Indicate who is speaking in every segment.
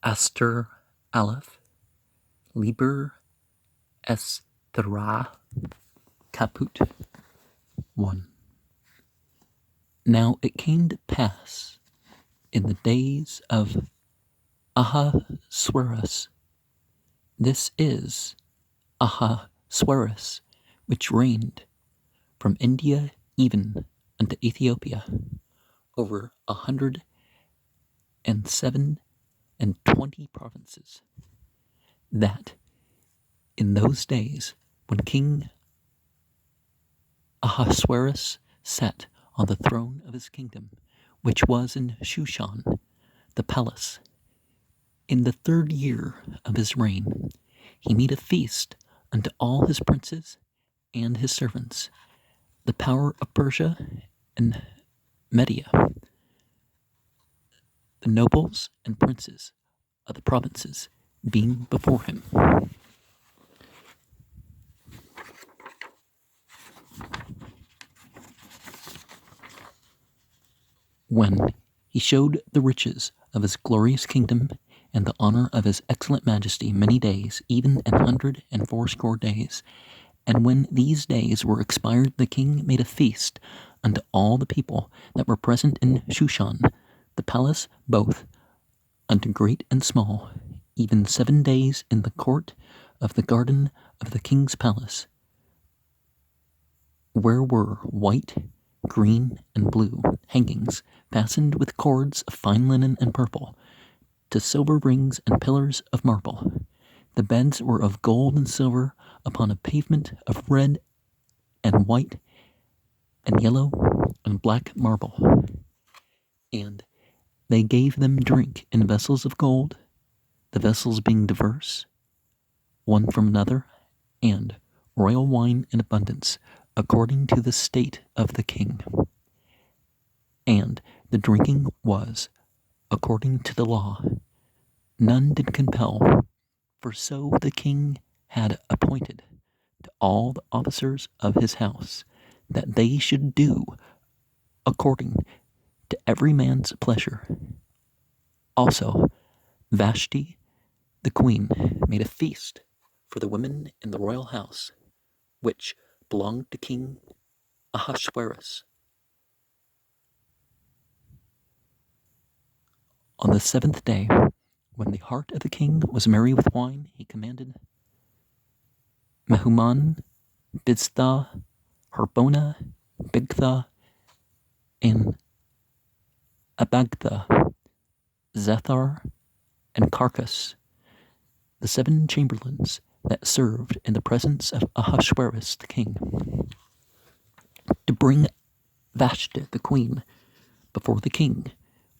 Speaker 1: Aster Aleph, Liber Estherae, Caput 1. Now it came to pass in the days of Ahasuerus, this is Ahasuerus, which reigned from India even unto Ethiopia, over 127 provinces, that in those days when King Ahasuerus sat on the throne of his kingdom, which was in Shushan, the palace, in the 3rd year of his reign, he made a feast unto all his princes and his servants, the power of Persia and Media, the nobles and princes of the provinces being before him. When he showed the riches of his glorious kingdom and the honor of his excellent majesty many days, even 180 days. And when these days were expired, the king made a feast unto all the people that were present in Shushan, the palace both, unto great and small, even 7 days in the court of the garden of the king's palace, where were white, green, and blue hangings fastened with cords of fine linen and purple, to silver rings and pillars of marble. The beds were of gold and silver upon a pavement of red and white and yellow and black marble. And they gave them drink in vessels of gold, the vessels being diverse, one from another, and royal wine in abundance, according to the state of the king. And the drinking was according to the law. None did compel, for so the king had appointed to all the officers of his house, that they should do according to every man's pleasure. Also, Vashti, the queen, made a feast for the women in the royal house, which belonged to King Ahasuerus. On the 7th day, when the heart of the king was merry with wine, he commanded Mehuman, Biztha, Harbona, Bigtha, and Abagtha, Zethar, and Carcas, the 7 chamberlains that served in the presence of Ahasuerus the king, to bring Vashti the queen before the king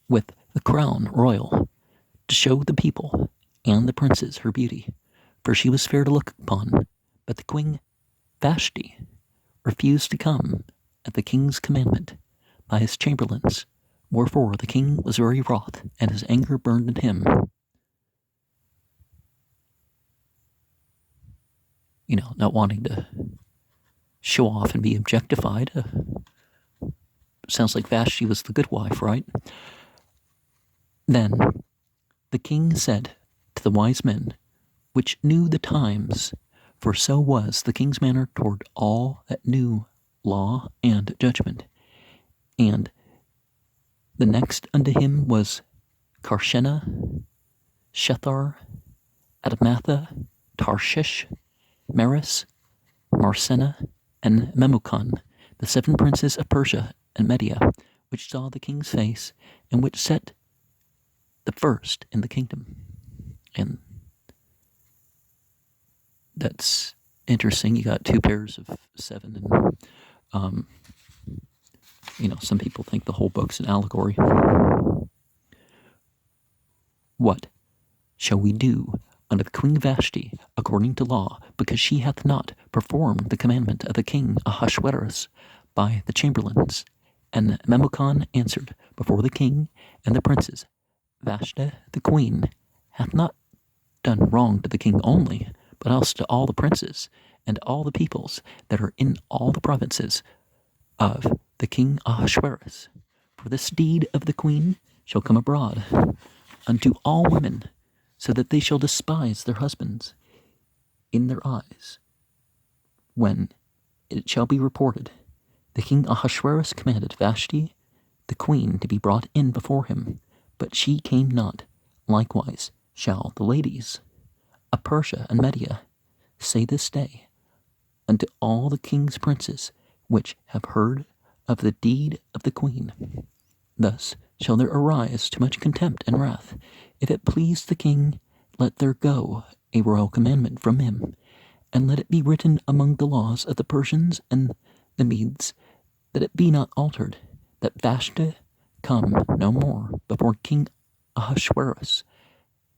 Speaker 1: with the crown royal, to show the people and the princes her beauty, for she was fair to look upon. But the queen Vashti refused to come at the king's commandment by his chamberlains, wherefore the king was very wroth, and his anger burned in him. Not wanting to show off and be objectified. Sounds like Vashti was the good wife, right? Then the king said to the wise men, which knew the times, for so was the king's manner toward all that knew law and judgment. And the next unto him was Karshena, Shethar, Adamatha, Tarshish, Maris, Marsena, and Memucan, the 7 princes of Persia and Media, which saw the king's face, and which set the first in the kingdom. And that's interesting. You got 2 pairs of 7, and some people think the whole book's an allegory. What shall we do unto the Queen Vashti according to law, because she hath not performed the commandment of the king Ahasuerus by the chamberlains? And Memucan answered before the king and the princes, Vashti the queen hath not done wrong to the king only, but also to all the princes and all the peoples that are in all the provinces of the king Ahasuerus. For this deed of the queen shall come abroad unto all women so that they shall despise their husbands in their eyes. When it shall be reported, the king Ahasuerus commanded Vashti, the queen, to be brought in before him, but she came not. Likewise shall the ladies of Persia and Media say this day unto all the king's princes which have heard of the deed of the queen. Thus shall there arise too much contempt and wrath. If it please the king, let there go a royal commandment from him, and let it be written among the laws of the Persians and the Medes, that it be not altered, that Vashti come no more before King Ahasuerus,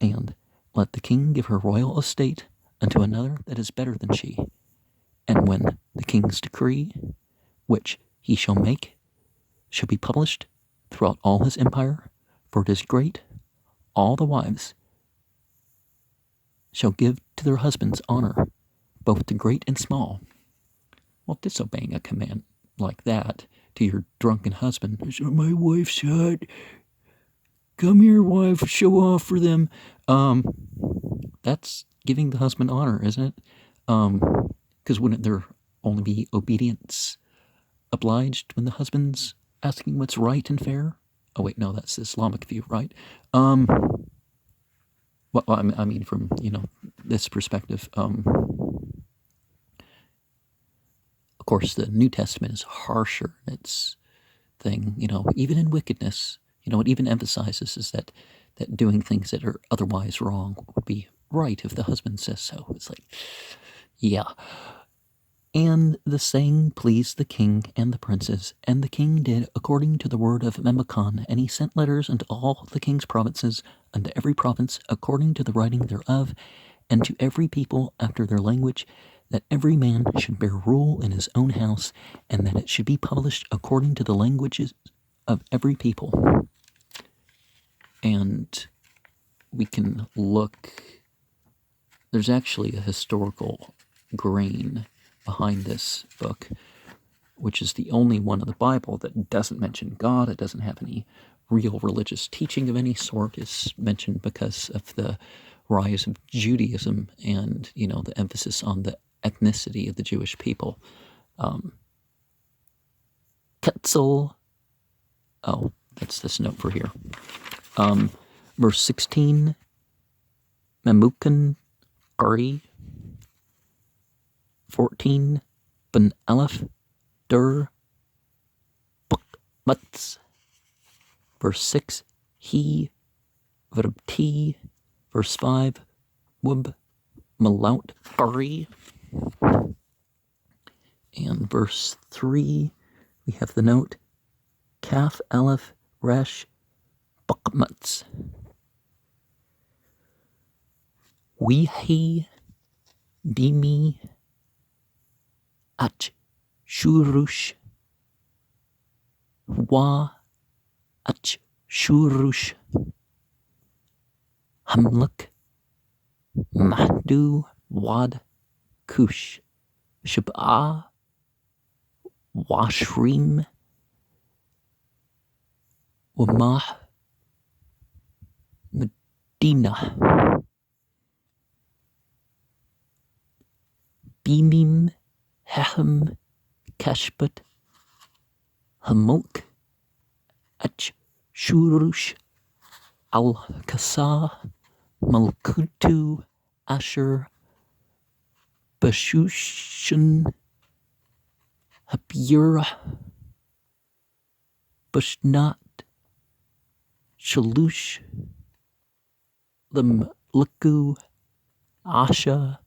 Speaker 1: and let the king give her royal estate unto another that is better than she. And when the king's decree, which he shall make, shall be published throughout all his empire, for it is great, all the wives shall give to their husbands honor, both to great and small. Well, disobeying a command like that to your drunken husband, my wife said, come here, wife, show off for them. That's giving the husband honor, isn't it? Because wouldn't there only be obedience obliged when the husband's asking what's right and fair? Oh wait, no, that's the Islamic view, right? Well, I mean, from this perspective, of course, the New Testament is harsher in its thing. Even in wickedness, it even emphasizes is that doing things that are otherwise wrong would be right if the husband says so. It's like, yeah. And the saying pleased the king and the princes, and the king did according to the word of Memucan, and he sent letters unto all the king's provinces, unto every province according to the writing thereof, and to every people after their language, that every man should bear rule in his own house, and that it should be published according to the languages of every people. And we can look, there's actually a historical grain behind this book, which is the only one of the Bible that doesn't mention God. It doesn't have any real religious teaching of any sort. It's mentioned because of the rise of Judaism and, the emphasis on the ethnicity of the Jewish people. Ketzel, oh, that's this note for here. Verse 16, Memucan Qari, 14, Ben Aleph, Dur, Bukmutz, verse 6, He, verb T, verse 5, Wub, Malaut Qari, and verse 3, we have the note, Kaf, Aleph, Resh, Bukmutz. Wihi, Bimi, Ach, Shurush, Wa, Ach, Shurush, Hamluk, Mahdu, Wad, Kush, Shab'a, Washrim, Wamah, Medina, Bimim, Hechem, Kashput, Hamulk, Ach, Shurush, Al-Kasa, Malkutu, Asher, Bashushan, Habura, Bushnat, Shalush, Limluku, Asha,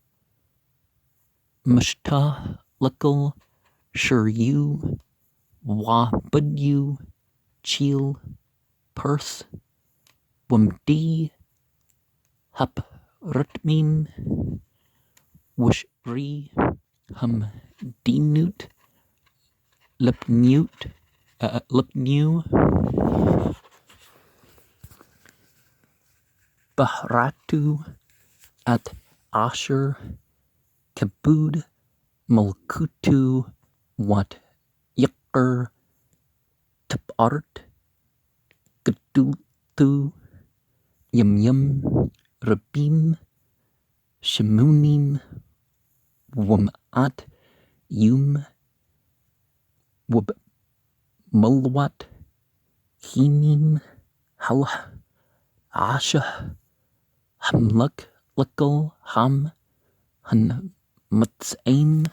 Speaker 1: Mushta, Likal, Shuryu, Wabudyu, Chil, Perth, Wumdi, Haprutmim, Wushri, Humdinut, Lipnut, Lipnu, Bahratu, At Asher, Kabud, Malkutu, Wat Yakr, Tapart, Gadultu, Yum Yum, Rabim Shemunim Wumat Yum Wub Mulwat Hinim Hal Asha Hamluk Likal Ham Han Mutzaim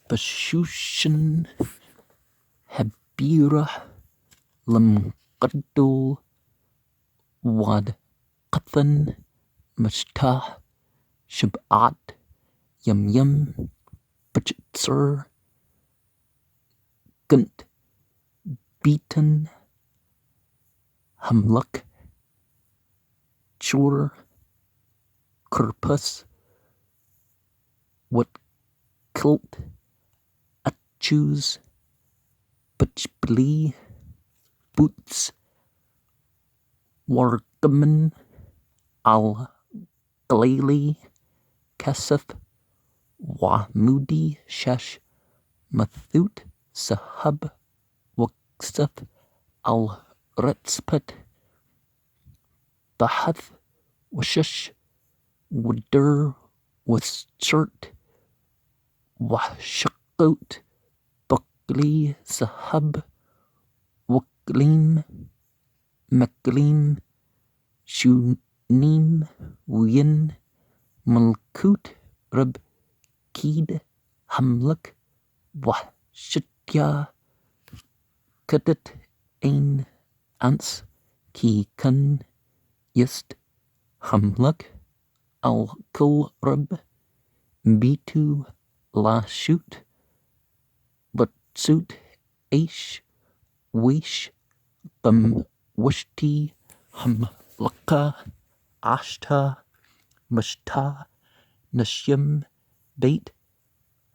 Speaker 1: Bashushan Habira Lam Qadul Wad Qathan Mashtah Shab'at Yum Yum Bajitsur Gunt Beaton Hamluk Chur Kurpus What Kilt Achus Butchblee Boots Wargaman Al Galili Kasif Wahmudi Shesh Mathut Sahab Waksif Al Retsput Bahath Washish Wadur Waschert Washakut Bukli Sahab Waklim Maklim Shunim Win Malkut Rab Kid Hamluk Washitya Kadat Ein Ans Ki Kun Yist Hamluk Al Kul Rab Bitu La Shoot Latsut Aish Wish Bum Wishti Hamlaka Ashta Mashta Nashim Bait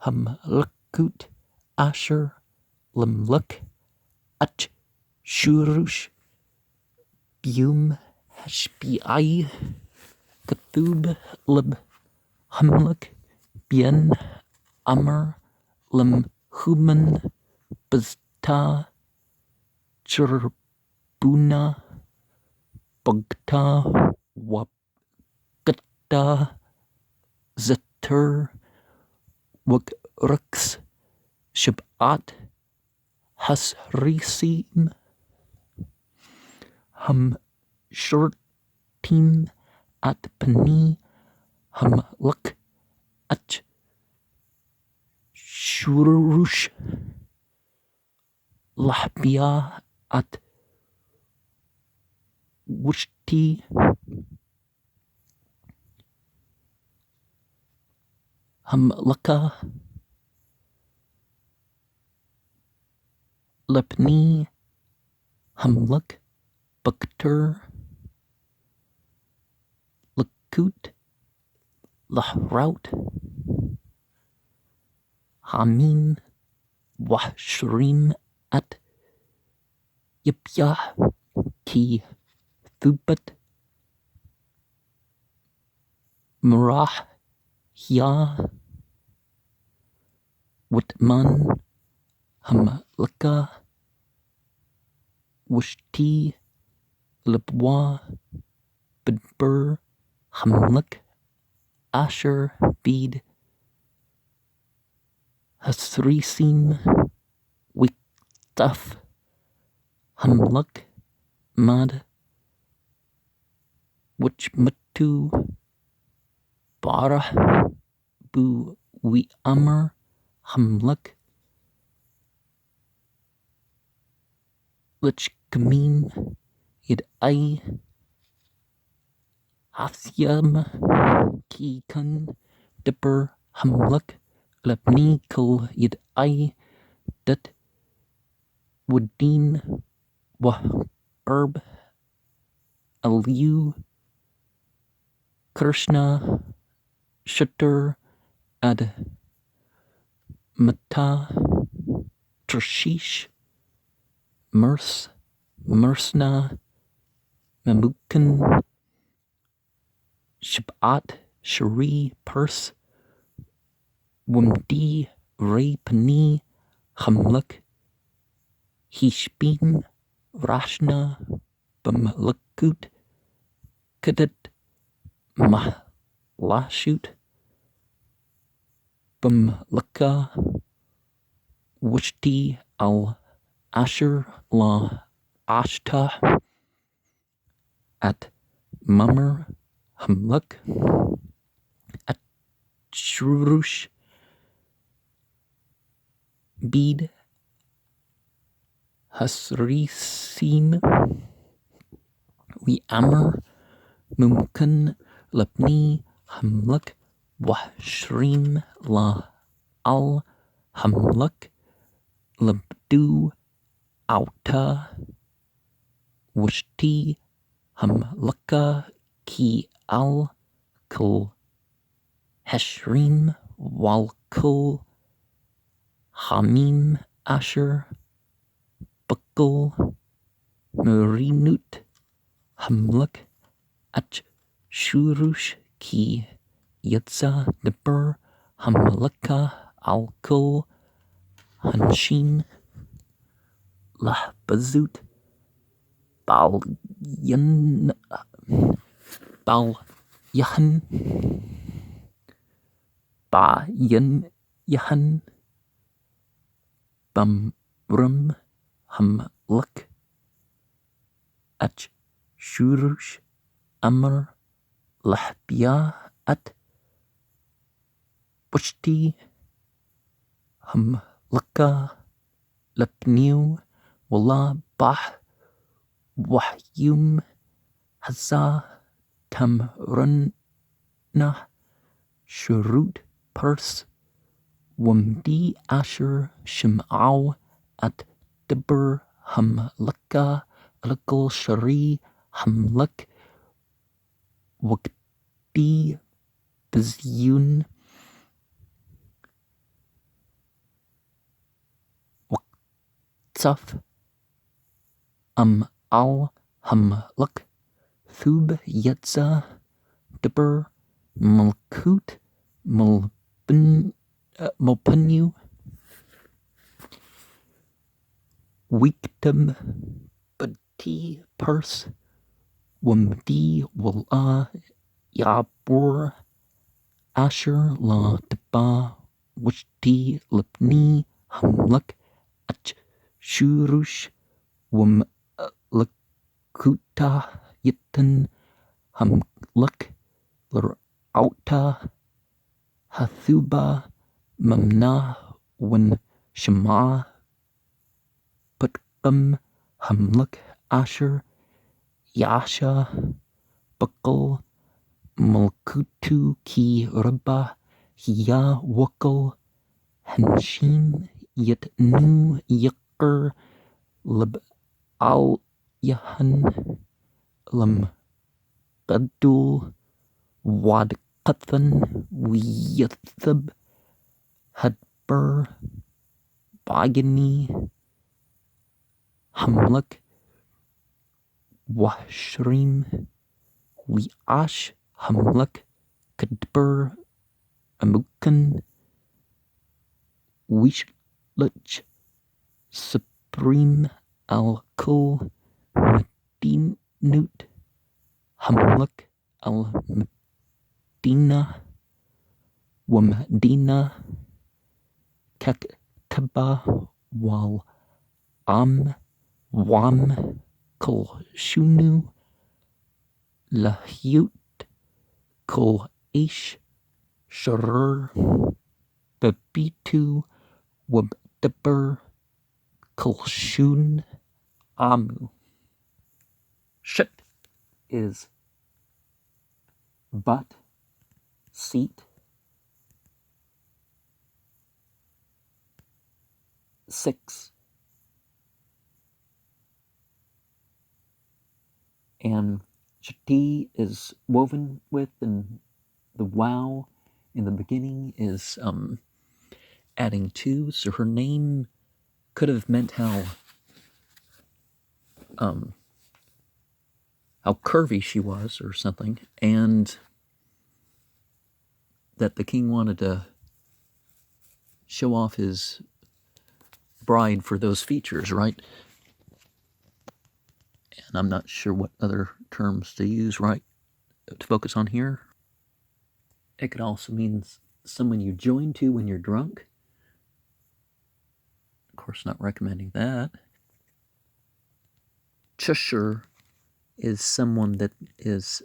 Speaker 1: Hamlakut Asher Limluk Ach Shurush Bum Hashbi Kathub Lib Hamluk Bien Amr Lim Human Bazta Churbuna Bugta Wapgata Zatur Wagrux Shabbat Hasrisim Hum Shurtim At Pani Hamluk Ach Shurush Lahbia At Wushti Hamlaka Lepni Hamluk Buktur Lakut Lahraut Hamim Washrim At Yipya Ki Thubat Murah Ya Witman Hamlaka Wushti Libwa Bidbur Hamluk Asher Bid Hasrisim Wiktaf Hamluk Mad Wichmatu Barah Bu Wi Amr Hamluk Lich Kamim Yid Ay Hasyam Ki Kun Dipper Hamluk Labni Kul Yid Ay Dat Wuddin Wah Herb Aliu Krishna Shutter Ad Mata Trshish Mersna Mamukan Shabbat Shari Purse Wumdi Ray Pani Hamluk Hishbin Rashna Bamlakut Kadat Mahlashut, Bumlaka, Wishti al Asher la Ashta, at Mummer Hamluk, at Shrush, Bede, Hasrisim, we Amr, Mumkun, Lepni, Hamluk, Washrim la al Hamluk, Labdu, Auta, Wishti, Hamluka, Ki al Kul, Heshrim, Walkul, Hamim, Asher, Bukul, Murinut, Hamluk, At Shurush, Ki Yitza, Dibur, Hamluka, Alkul, Hanshim, Lahbazut, Balyan, Balyahan, Bayan Yahan, Bamrum, Hamluk, At Shurush, Amr, Lahbia, At Bushti, Hamluka, Lepniu, Walla, Bah, Wahyum, Hazza, Tamrunna, Shurut, Purs, Wumdi, Asher, Shim'au, At Dibur, Hamluka, Alakul, Shari, Hamluk, Wakdi, Bizyun, Waktaf, Al, Hamluk, Thub, Yetza, Dibur, Malkut, Mulpunu, Weekdom, Bati, Purs, Wumdi, Walla, Yabur, Asher, La, Deba, Wishti, Lipni, Hamluk, At Shurush, Lakuta, Yitan, Hamluk, Auta, Hathuba, Mamna, Wen Shema, Putkum, Hamluk, Asher, Yasha, Bukal, Malkutu, Ki Rabba, Hiya, Wukal, Hanshim, Yitnu, Yikr, Lib al Yahan, Lam Gadul, Wad Qathan, Wiyathab, Hadbur, Bagani, Hamluk, Washrim, Wiash, Hamluk, Kadbur, Amukan, Wishluch, Supreme, Al-Kul, Medinut, Hamluk, Al-Medina, Wamdina, Kaktaba, Wal Wam, Kul Shunu, Lahyut, Kul Ish, Sharur, Babitu, Wabdabur, Kulshun, Amu. Shit is butt, seat, six, and Shati is woven with, and the wow in the beginning is adding two, so her name could have meant how curvy she was or something, and that the king wanted to show off his bride for those features, right? And I'm not sure what other terms to use, right, to focus on here. It could also mean someone you join to when you're drunk. Of course, not recommending that. Chusher is someone that is,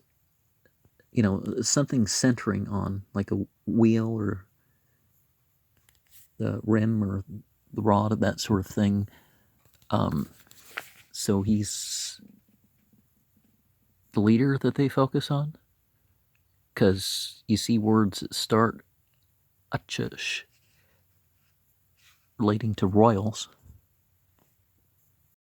Speaker 1: something centering on, like a wheel or the rim or the rod, that sort of thing. So he's the leader that they focus on, because you see words that start achush relating to royals.